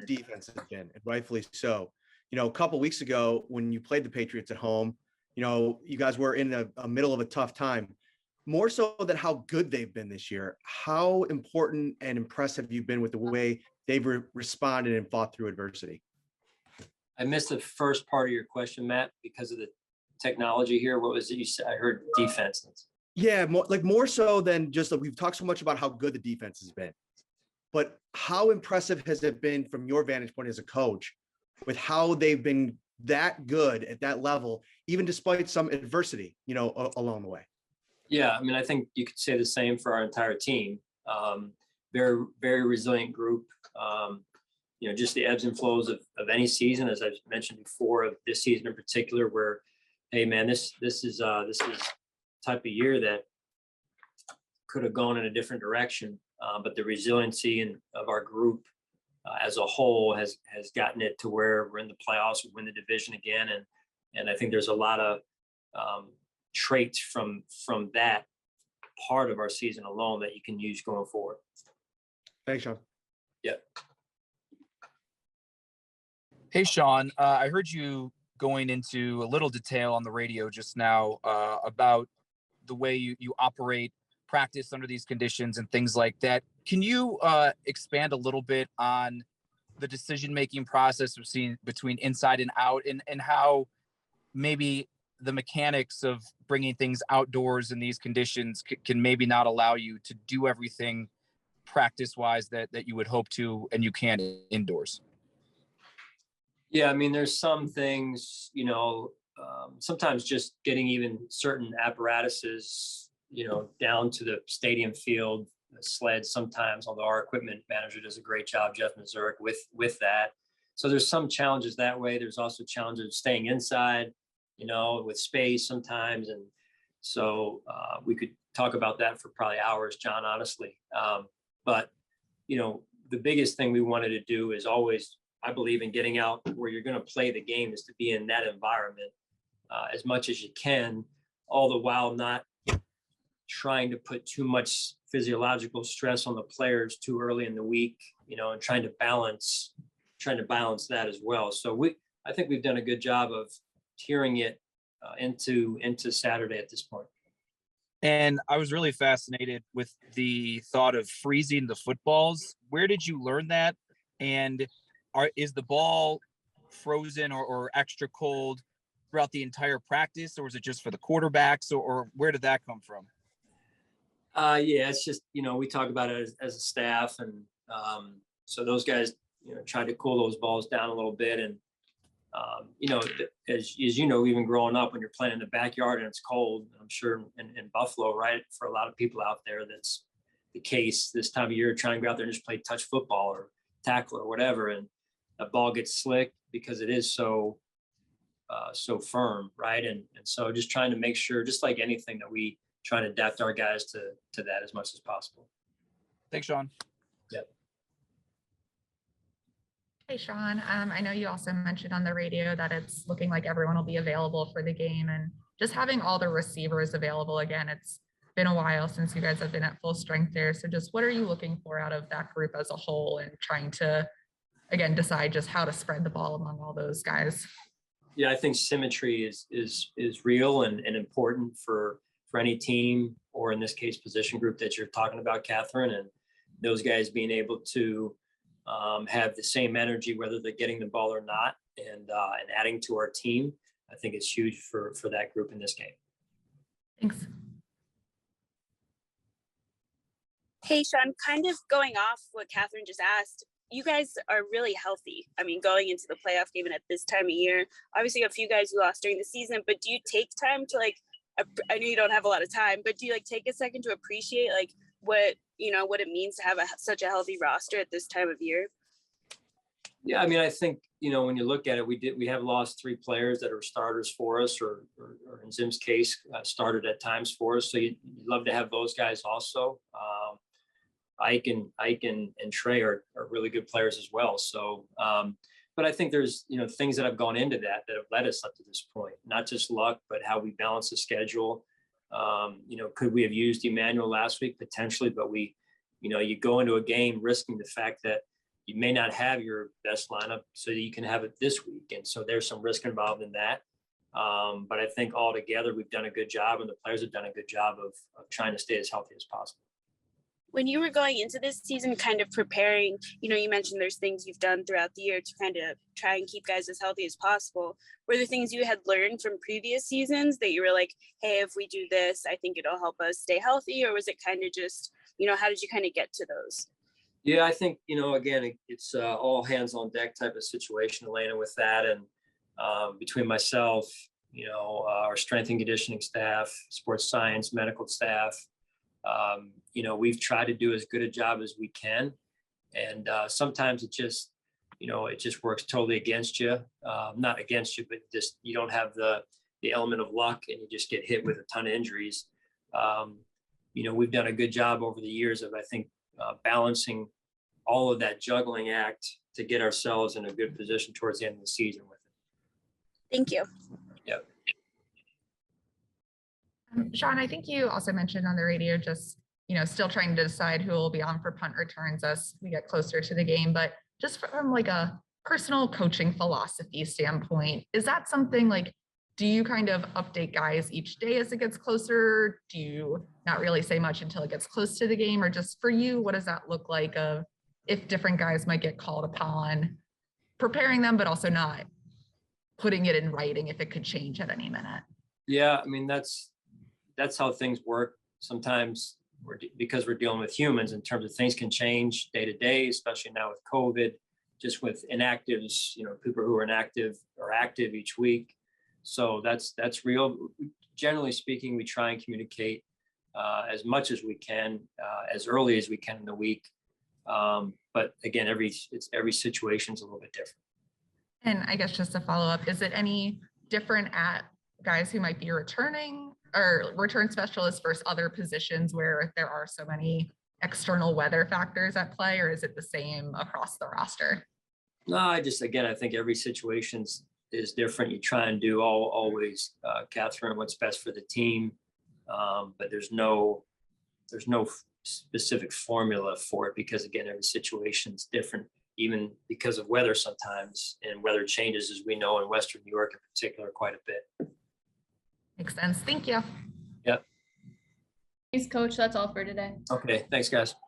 the defense has been, and rightfully so. A couple weeks ago when you played the Patriots at home, you guys were in a middle of a tough time. More so than how good they've been this year, how important and impressive have you been with the way they've responded and fought through adversity? I missed the first part of your question, Matt, because of the technology here. What was it you said? I heard defense. Yeah, more so than just that we've talked so much about how good the defense has been. But how impressive has it been from your vantage point as a coach with how they've been that good at that level, even despite some adversity, along the way? Yeah, I mean, I think you could say the same for our entire team. Very, very resilient group. Just the ebbs and flows of any season, as I've mentioned before, of this season in particular, where, hey man, this is type of year that could have gone in a different direction. But the resiliency of our group as a whole has gotten it to where we're in the playoffs, we win the division again. And I think there's a lot of traits from that part of our season alone that you can use going forward. Thanks, Sean. Yeah. Hey, Sean, I heard you going into a little detail on the radio just now about the way you operate practice under these conditions and things like that. Can you expand a little bit on the decision-making process between inside and out, and how maybe the mechanics of bringing things outdoors in these conditions can maybe not allow you to do everything practice-wise that you would hope to and you can indoors? Yeah, I mean, there's some things, sometimes just getting even certain apparatuses, down to the stadium field, the sleds sometimes, although our equipment manager does a great job, Jeff Mazurek, with that. So there's some challenges that way. There's also challenges of staying inside, with space sometimes. And so we could talk about that for probably hours, John, honestly. But, the biggest thing we wanted to do is always, I believe, in getting out where you're going to play the game, is to be in that environment as much as you can, all the while not trying to put too much physiological stress on the players too early in the week, and trying to balance that as well. So I think we've done a good job of tiering it into Saturday at this point. And I was really fascinated with the thought of freezing the footballs. Where did you learn that? And is the ball frozen or extra cold throughout the entire practice, or is it just for the quarterbacks, or where did that come from? Yeah, it's just, we talk about it as a staff. And so those guys, tried to cool those balls down a little bit. And, as even growing up, when you're playing in the backyard and it's cold, I'm sure in Buffalo, right, for a lot of people out there, that's the case this time of year, trying to go out there and just play touch football or tackle or whatever. And the ball gets slick because it is so firm, right? And so just trying to make sure, just like anything, that we try to adapt our guys to that as much as possible. Thanks, Sean. Yep. Hey, Sean. I know you also mentioned on the radio that it's looking like everyone will be available for the game, and just having all the receivers available again. It's been a while since you guys have been at full strength there. So just what are you looking for out of that group as a whole, and trying to, again, decide just how to spread the ball among all those guys? Yeah, I think symmetry is real and important for any team, or in this case, position group that you're talking about, Catherine, and those guys being able to have the same energy, whether they're getting the ball or not, and adding to our team. I think it's huge for that group in this game. Thanks. Hey, Sean, kind of going off what Catherine just asked, you guys are really healthy. I mean, going into the playoff game and at this time of year, obviously a few guys who lost during the season, but do you take time to I know you don't have a lot of time, but do you take a second to appreciate what it means to have such a healthy roster at this time of year? Yeah, I mean, I think, when you look at it, we have lost 3 players that are starters for us, or in Zim's case, started at times for us. So you'd love to have those guys also. Ike and Trey are really good players as well. So, but I think there's, things that have gone into that have led us up to this point, not just luck, but how we balance the schedule. Could we have used Emmanuel last week? Potentially, but you go into a game risking the fact that you may not have your best lineup so that you can have it this week. And so there's some risk involved in that. But I think altogether we've done a good job, and the players have done a good job of trying to stay as healthy as possible. When you were going into this season, kind of preparing, you mentioned there's things you've done throughout the year to kind of try and keep guys as healthy as possible. Were there things you had learned from previous seasons that you were like, hey, if we do this, I think it'll help us stay healthy? Or was it kind of just, how did you kind of get to those? Yeah, I think, again, it's all hands on deck type of situation, Elena, with that. And between myself, our strength and conditioning staff, sports science, medical staff, we've tried to do as good a job as we can. And sometimes it just works totally against you. Not against you, but just you don't have the element of luck, and you just get hit with a ton of injuries. We've done a good job over the years of, I think, balancing all of that juggling act to get ourselves in a good position towards the end of the season with it. Thank you. Yep. Sean, I think you also mentioned on the radio just, still trying to decide who will be on for punt returns as we get closer to the game. But just from like a personal coaching philosophy standpoint, is that something like, do you kind of update guys each day as it gets closer? Do you not really say much until it gets close to the game? Or just for you, what does that look like of if different guys might get called upon, preparing them, but also not putting it in writing if it could change at any minute? Yeah, I mean, that's how things work. Sometimes because we're dealing with humans in terms of things can change day to day, especially now with COVID, just with inactives, people who are inactive or active each week. So that's real. Generally speaking, we try and communicate as much as we can, as early as we can in the week. But again, every situation is a little bit different. And I guess just to follow up, is it any different at guys who might be returning or return specialists versus other positions where there are so many external weather factors at play, or is it the same across the roster? No, I think every situation is different. You try and do always, Catherine, what's best for the team. But there's no specific formula for it because, again, every situation is different, even because of weather sometimes, and weather changes, as we know, in Western New York in particular, quite a bit. Makes sense. Thank you. Yep. Thanks, Coach. That's all for today. Okay. Thanks, guys.